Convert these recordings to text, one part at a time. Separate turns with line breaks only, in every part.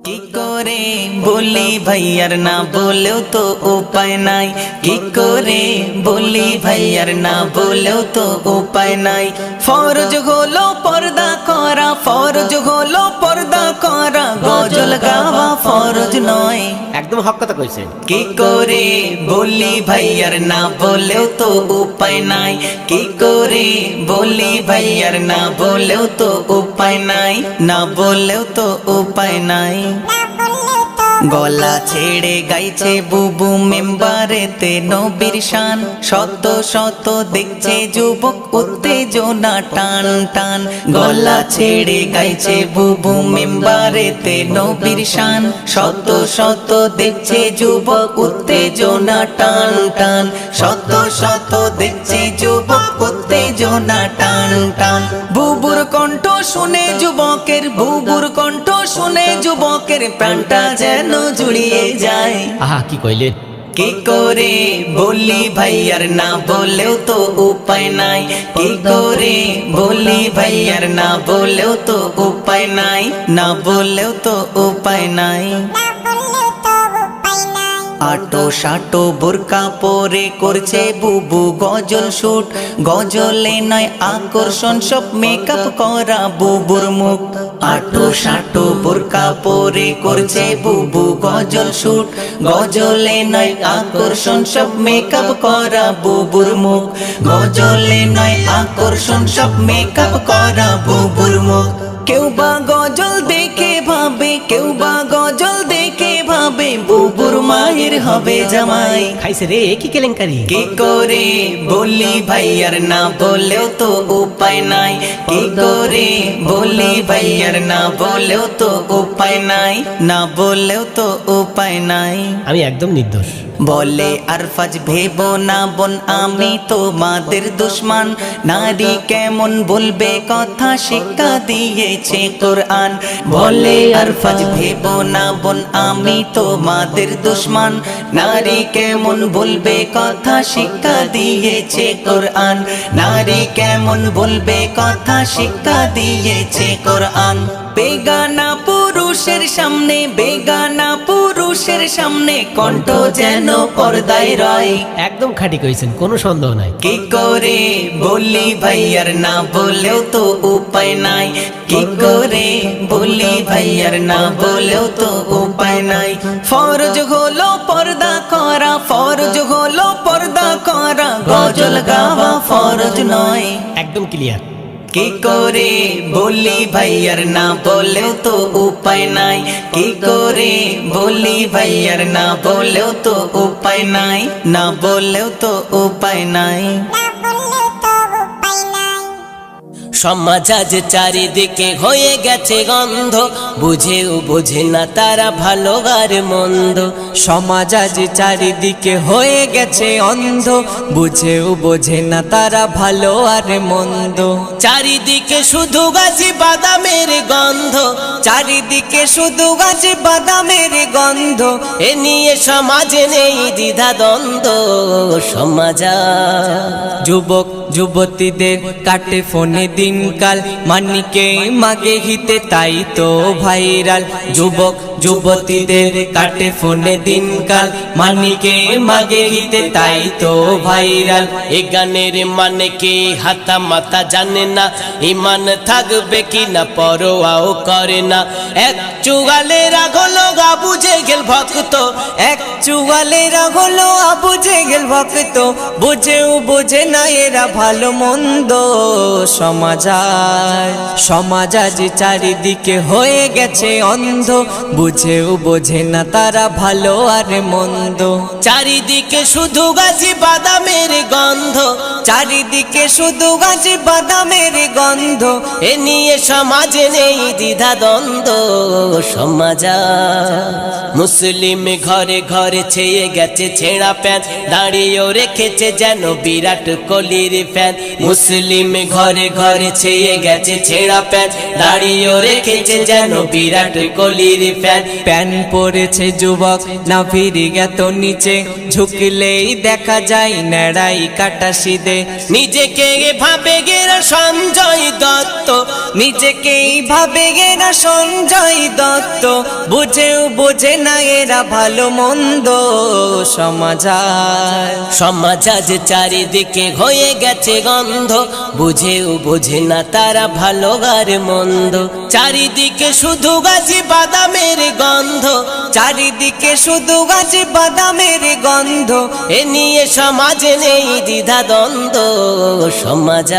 কি করে বলি ভাইয়ার না বলেও তো উপায় নাই, কি করে বলি ভাইয়ার না বলেও তো উপায় নাই। ফরজ হলো পর্দা করা, ফরজ হলো পর্দা করা, গজল গাওয়া ফরজ নয়।
একদম হক কথা কইছেন।
কি করে বলি ভাইয়ার না বলেও তো উপায় নাই, কি করে বলি ভাইয়ার না বলেও তো উপায় নাই, না বলেও তো উপায় নাই। গলা ছেড়ে গাইছে বুবু মেম্বারেতে নবীর শান, শত শত দেখছে যুবক উত্তেজনা টান টান। গলা ছেড়ে গাইছে বুবু মেম্বারেতে নবীর শান, শত শত দেখছে যুবক উত্তেজনা টান টান, শত শত দেখছে যুবক উত্তেজনা টান টান। বুবুর কণ্ঠ শুনে যুবকের, বুবুর কণ্ঠ শুনে যুবকের প্রাণটা যেন জুড়িয়ে যায়।
আহা কি কইলেন।
কি করে বলি ভাইয়ার না বলেও তো উপায় নাই, কি করে বলি ভাইয়ার না বলেও তো উপায় নাই, না বলেও তো উপায় নাই। আটো সাটো বোরকা পরে করছে বুবু গজল শুট, গজলে নয় আকর্ষণ সব মেকআপ করা বুবুর মুখ। আটো সাটো বোরকা পরে করছে বুবু গজল শুট, গজলে নয় আকর্ষণ সব মেকআপ করা বুবুর মুখ, গজলে নয় আকর্ষণ সব মেকআপ করা বুবুর মুখ। কেউ বা গজল দেখে ভাবে, কেউ বা গজল দেখে ভাবে বুবুর মায়ের হবে জামাই।
খাইছে রে কি কেলেঙ্কারি।
কি করে বলি ভাইয়ার না বলেও তো উপায় নাই, কি করে বলি ভাইয়ার না বলেও তো উপায় নাই, না বলেও তো উপায় নাই।
আমি একদম নির্দোষ।
বলে আরফাজ ভেবো না বোন আমি তোমাদের দুশ্মন, নারী কেমন বলবে কথা শিক্ষা দিয়েছে কোরআন। বলে আরফাজ ভেবো না বোন আমি তোমাদের দুশ্মন, নারী কেমন বলবে কথা শিক্ষা দিয়েছে কোরআন, নারী কেমন বলবে কথা শিক্ষা দিয়েছে কোরআন। বেগানা পুরুষের সামনে, বেগানা পুরুষের সামনে কণ্ঠ যেন পর্দায় রয়।
একদম খাঁটি কইছেন, কোনো সন্দেহ নাই।
কি করে বলি ভাইয়ার না বলেও তো উপায় নাই, কি করে বলি ভাইয়ার না বলেও তো উপায় নাই। ফরজ হলো পর্দা করা, ফরজ হলো পর্দা করা, গজল গাওয়া ফরজ নয়।
একদম ক্লিয়ার।
কি করে বলি ভাইয়ার না বলেও তো উপায় নাই, কি করে বলি ভাইয়ার না বলেও তো উপায় নাই, না বলেও তো উপায় নাই।
সমাজ আজ চারিদিকে হয়ে গেছে গন্ধ, বুঝেও বোঝে না তারা ভালো আর মন্দ।
সমাজ আজ চারিদিকে হয়ে গেছে অন্ধ, বুঝেও বোঝে না তারা ভালো আর মন্দ।
চারিদিকে শুধু গাছি বাদামের গন্ধ,
চারিদিকে শুধু গাছে বাদামের গন্ধ,
এ নিয়ে সমাজে নেই দ্বিধা দ্বন্দ্ব। সমাজ
যুবক যুবতীদের কাটে ফোনে দিনকাল, মানিকে মাগে হিতে তাই তো ভাইরাল। যুবক যুবতীদের কাটে ফোনে দিনকাল, মানিকে মাগে হিতে তাই তো ভাইরাল।
এ গানের মানে কি হাতা মাতা জানে না, ইমান থাকবে কি না পরোয়াও করে না। এক চুগালেরা হলো আবু জেহেল ভক্ত,
এক চুয়ালেরা হলো আবু জেহেল ভক্ত, বুঝেও বোঝে না এরা ভালো মন্দ। সমাজ আজ চারিদিকে হয়ে গেছে অন্ধ, বুঝেও বোঝে না তারা ভালো আর মন্দ।
চারিদিকে শুধু গাছি বাদামের গন্ধ,
চারিদিকে শুধু গাছে বাদামের গন্ধ,
এ নিয়ে সমাজে নেই দ্বিধা দ্বন্দ্ব। সমাজ মুসলিম ঘরে ঘরে ছেয়ে গেছে ছেঁড়া প্যান্ট, দাঁড়িয়েও রেখেছে যেন বিরাট কোহলির ফ্যান। মুসলিম ঘরে ঘরে ছেয়ে গেছে ছেঁড়া প্যান্ট, দাঁড়িয়েও রেখেছে যেন বিরাট কোহলির ফ্যান।
প্যান পরেছে যুবক না ফিরে গেত নিচে, ঝুঁকলেই দেখা যায় নেড়াই কাটা সিদে।
নিজেকে ভাবে গেরা সঞ্জয় দত্ত,
নিজেকেই ভাবে গেরা সঞ্জয় দত্ত বুঝেও বোঝে না এরা ভালো মন্দ সমাজ
সমাজ আজ চারিদিকে হয়ে গেছে গন্ধ বুঝেও বোঝে না তারা ভালো আর মন্দ চারিদিকে শুধু গাছি বাদামের গন্ধ
চারিদিকে শুধু গাছে বাদামের গন্ধ
এ নিয়ে সমাজে নেই দ্বিধা দ্বন্দ্ব সমাজ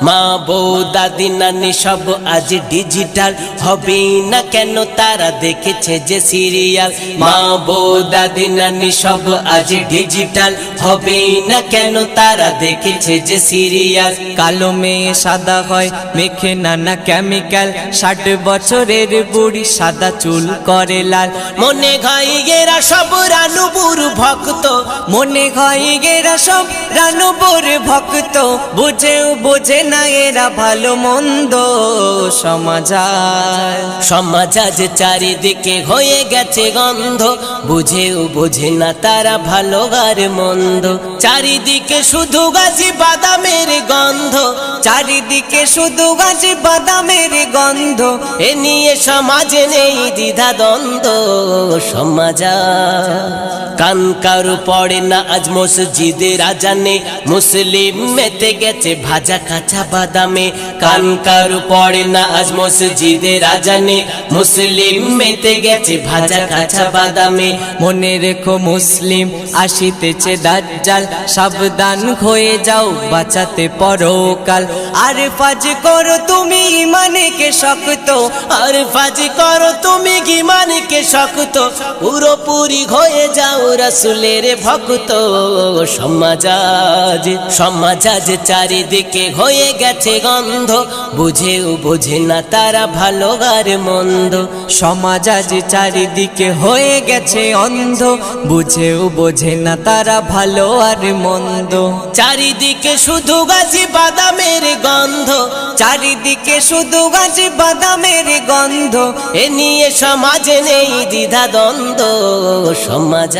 মা বউ দাদি নানি সব আজ ডিজিটাল হবে না কেন তারা দেখেছে যে সিরিয়াল মা বউ দাদি নানি সব আজ ডিজিটাল হবে না কেন তারা দেখেছে যে সিরিয়াল
কালো মেয়ে সাদা হয় মেখে নানা কেমিক্যাল 60 বছরের বুড়ি সাদা চুল করে লাল
মনে হয় এরা সব রানুবুর ভক্ত
মনে হয় এরা সব রানুবর ভক্ত বুঝেও বোঝে না এরা ভালো মন্দ সমাজ
সমাজ আজ চারিদিকে হয়ে গেছে গন্ধ বুঝেও বোঝে না তারা ভালো আর মন্দ চারিদিকে শুধু গাছি বাদামের গন্ধ
চারিদিকে শুধু গাছে বাদামের গন্ধ
এ নিয়ে সমাজে নেই দ্বিধা দ্বন্দ্ব সমাজ কান কারু পড়ে না আজ মসজিদের আজানে মুসলিম মেতে গেছে ভাজা কাঁচা বাদামে কান কারু পড়ে না আজ মসজিদের আজানে মুসলিম মেতে গেছে ভাজা কাঁচা বাদামে
মনে রেখো মুসলিম আসিতেছে দাজ্জাল সাবধান হয়ে যাও বাঁচাতে পরকাল আর ফাজ করো তুমি ইমানকে শক্ত
আর ফাজি করো তুমি ঈমানকে শক্ত পুরোপুরি হয়ে যাও রাসূলের ভক্ত সমাজ আজ চারিদিকে হয়ে গেছে গন্ধ বুঝেও বোঝে না তারা ভালো আর মন্দ
সমাজ আজ চারিদিকে হয়ে গেছে অন্ধ বুঝেও বোঝে না তারা ভালো আর মন্দ
চারিদিকে শুধু গাছি বাদামের গন্ধ
চারিদিকে শুধু গাছে বাদামের গন্ধ
এ নিয়ে সমাজে নেই দ্বিধা দ্বন্দ্ব সমাজ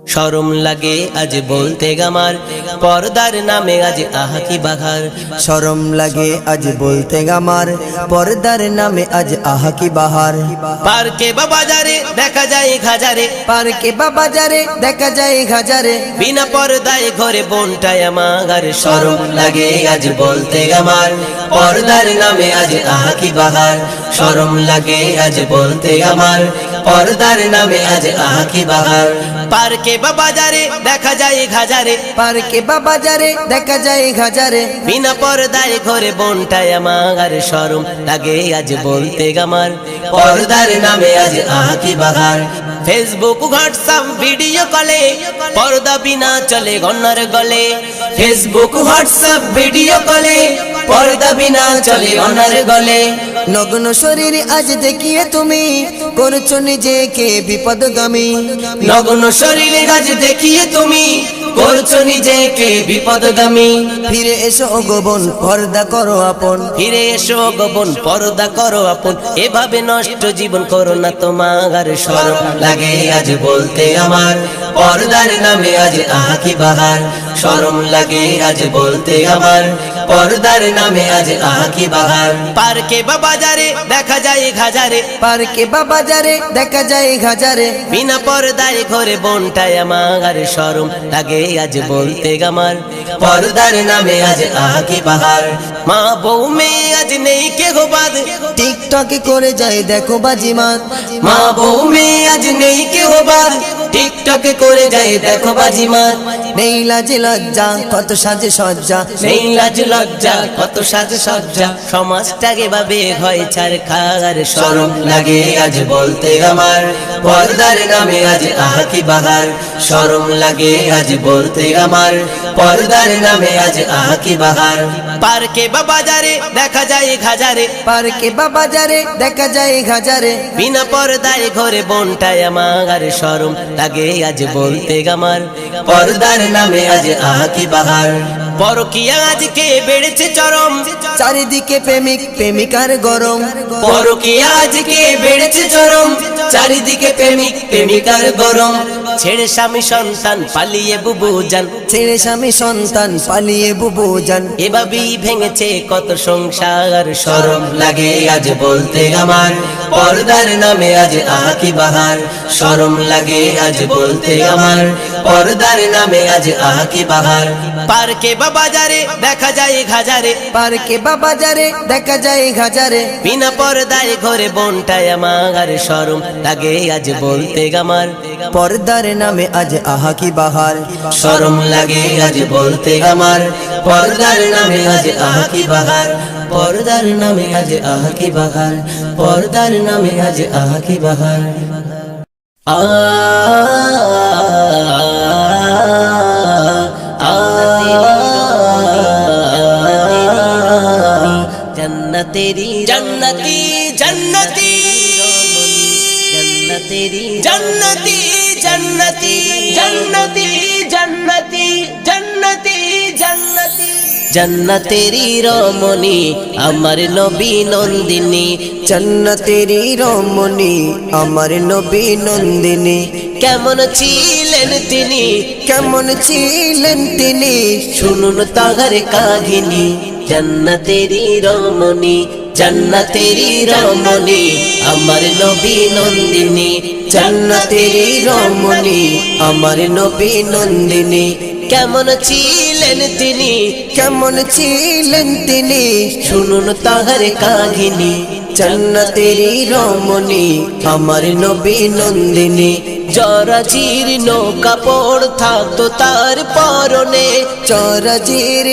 শরম লাগে আজ বলতে গামার পর্দার নামে আজ আহা কি বাঘার
শরম লাগে আজ বলতে গামার পর্দার নামে আজ আহা কি বাহার
পার্কে বা বাজারে দেখা যায় হাজারে
পার্কে বা বাজারে দেখা যায় হাজারে
বিনা পর্দায় ঘরে বোনটায় আমার শরম লাগে আজ বলতে গামার পর্দার নামে আজ আহা কি বাহার শরম লাগে আজ বলতে আমার পর্দার নামে আজ আহা কি বাহার পার্কে বা বাজারে দেখা যায় হাজারে
পার্কে বা বাজারে দেখা যায় হাজারে
বিনা পর্দায় ঘরে বোনটায় আমার শরম লাগে আজ বলতে গামার পর্দার নামে আজ আহা কি বাহার ফেসবুক হোয়াটসঅ্যাপ ভিডিও কলে পর্দা বিনা চলে গন্নার গলে ফেসবুক হোয়াটসঅ্যাপ ভিডিও কলে পর্দা বিনা চলে গন্নার গলে
নগ্ন শরীর আজ দেখিয়ে তুমি করছো নিজেকে বিপদগামী
নগ্ন শরীরে আজ দেখিয়ে তুমি করছো নিজেকে বিপদগামী
ফিরে এসো গোবন পর্দা করো আপন
ফিরে এসো গোপন পর্দা করো আপন এভাবে নষ্ট জীবন করো না তোমার শরম লাগে আজ বলতে আমার পর্দার নামে আজ আহা কি বাহার শরম লাগে আজ বলতে আমার পর্দার নামে আজ আহা কি বাহার পার্কে বা বাজারে দেখা যায় হাজারে
পার্কে বা বাজারে দেখা যায় হাজারে
বিনা পর্দায় ঘরে বোনটায় আমার শরম লাগে আজ বলতে গামার পর্দার নামে আজ আহা কি বাহার মা বউ মেয়ে আজ নেই কেহ বাদ
টিকটকে করে যায় দেখো বাজিমাত
মা বউ মেয়ে আজ নেই কেহ বাদ টিকটকে করে যায় দেখো বাজিমাত
নেই লাজে লজ্জা কত সাজে সজ্জা
নেই লাজ লজ্জা কত সাজ সজ্জা সমাজটাকে ভাবে হয় ছাড় খার শরম লাগে আজ বলতে আমার পর্দার নামে আজ আহা কি বাহার শরম লাগে আজ বলতে আমার পর্দার নামে আজ আহা কি বাহার পার্কে বা বাজারে দেখা যায় হাজারে
পার্কে বা বাজারে দেখা যায় হাজারে
বিনা পর্দায় ঘরে বোনটায় আমার শরম লাগে আজ বলতে আমার পর্দার নামে আজ আহা কি বাহার পরকিয়া আজকে বেড়েছে চরম
চারিদিকে প্রেমিক প্রেমিকার গরম
পরকিয়া আজকে বেড়েছে চরম চারিদিকে প্রেমিক প্রেমিকার গরম ছেড়ে স্বামী সন্তান পালিয়ে বুবু যান,
ছেড়ে স্বামী সন্তান পালিয়ে বুবু যান।
এভাবেই ভেঙেছে কত সংসার। শরম লাগে আজ বলতে আমার, পর্দার নামে আজ আহা কি বাহার। শরম লাগে আজ বলতে আমার, পর্দার নামে আজ আহা কি বাহার। পার্কে বা বাজারে দেখা যায় হাজারে,
পার্কে বা বাজারে দেখা যায় হাজারে,
বিনা পর্দায় ঘরে বোনটায় আমার। শরম লাগে আজ বলতে আমার,
পর্দার নামে আজ আহা কি বাহার।
শরম লাগে আজ বলতে আমার, পর্দার নামে আজ আহা কি বাহার। পর্দার নামে আজ আহা কি বাহার, পর্দার নামে আজ আহা কি বাহার। जन्नतेरी जन्नती जन्नती जन्नतेरी जन्नती जन्नती जन्नती जन्नती जन्नती जन्नती जन्नतेरी रमणी আমার নবী নন্দিনী।
জান্নাতেরি রমণী আমার নবী নন্দিনী।
কেমন ছিলেন তিনি,
কেমন ছিলেন তিনি,
শুনুন তাহার কাহিনী। জান্নাতেরি রমণী, জান্নাতেরি রমণী আমার নবী নন্দিনী।
জান্নাতেরি রমণী আমার নবী নন্দিনী।
কেমন ছিলেন তিনি,
কেমন ছিলেন তিনি,
শুনুন তাহার কাহিনী।
জান্নাতেরি রমণী আমার নবী নন্দিনী।
জরাজির নৌকাপড় থাকতো তার পরনে,
চরাজির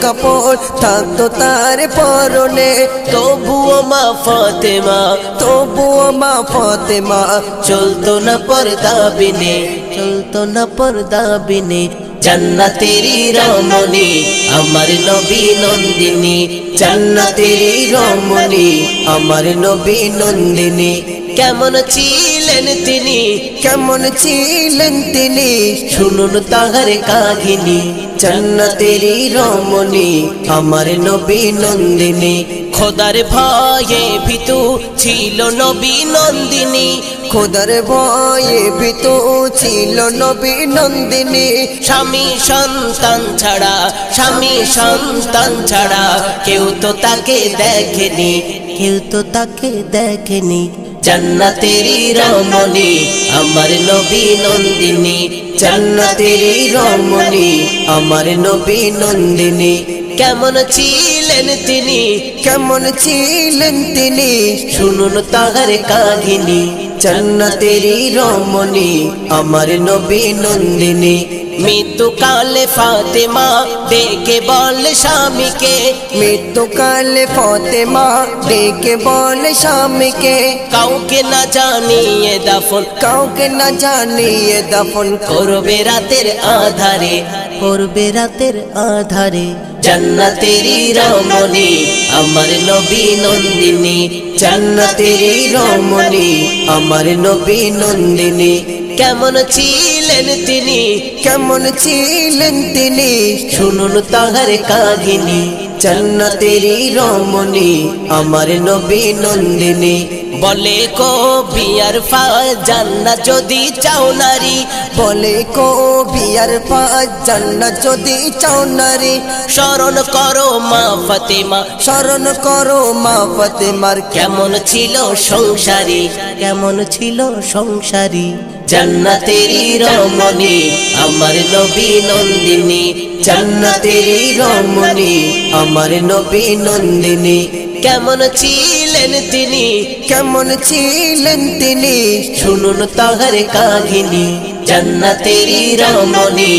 কাপড় থাকতো তার পরনে,
তবুও মা ফাতেমা,
তবুও মা ফাতেমা
চলতো না পর্দা বিনে, চলতো না পর্দা বিনে। জান্নাতেরি রমণী আমার নবী নন্দিনী।
জান্নাতেরি রমণী আমার নবী নন্দিনী।
কেমন ছিলেন তিনি,
কেমন ছিলেন তিনি,
শুনুন তাহার কাহিনী।
জান্নাতেরি রমণী আমার নবী নন্দিনী।
খোদার ভয়ে ভীতু ছিল নবী নন্দিনী।
খোদার ভয়ে ভীতু ছিল নবী নন্দিনী।
স্বামী সন্তান ছাড়া, স্বামী সন্তান ছাড়া কেউ তো তাকে দেখেনি, কেউ তো তাকে দেখেনি। জান্নাতেরি রমণী আমার নবী নন্দিনী।
জান্নাতেরি রমণী আমার নবী নন্দিনী।
কেমন ছিলেন তিনি,
কেমন ছিলেন তিনি,
শুনুন তাহার কাহিনী।
জান্নাতেরি রমণী আমার নবী নন্দিনী।
মৃত্যুকালে ফাতেমা ডেকে বলে স্বামীকে,
মৃত্যুকালে ফাতেমা ডেকে বলে স্বামীকে,
কাউকে না জানিয়ে দাফন,
কাউকে না জানিয়ে দাফন
করবে রাতের আধারে, করবে রাতের আধারে। জান্নাতেরি রমণী আমার নবী নন্দিনী।
জান্নাতেরি রমণী আমার নবী নন্দিনী।
কেমন ছিলেন তিনি,
কেমন ছিলেন তিনি,
শুনুন তাহার কাহিনী।
জান্নাতেরি রমণী আমার নবী নন্দিনী।
বলে কবি আর জান্নাত যদি চাও নারী,
বলে কবি আর জান্নাত যদি চাও নারী,
স্মরণ করো মা ফাতেমা,
স্মরণ করো মা ফাতেমার
কেমন ছিল সংসারী, কেমন ছিল সংসারী। জান্নাতেরি রমণী আমার নবী নন্দিনী।
জান্নাতেরি রমণী আমার নবী নন্দিনী।
কেমন ছিলেন তিনি,
কেমন ছিলেন তিনি,
শুনুন তাহার কাহিনী। জান্নাতেরি রমণী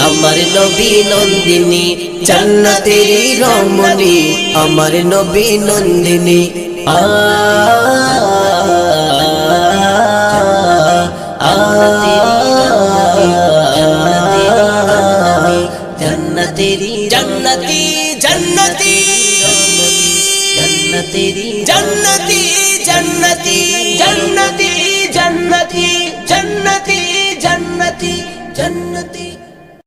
আমার নবী নন্দিনী।
জান্নাতেরি রমণী আমার নবী নন্দিনী।
जन्नतेरी जन्नती जन्नती जन्नतेरी जन्नती जन्नती जन्नती जन्नती जन्नती जन्नती जन्नती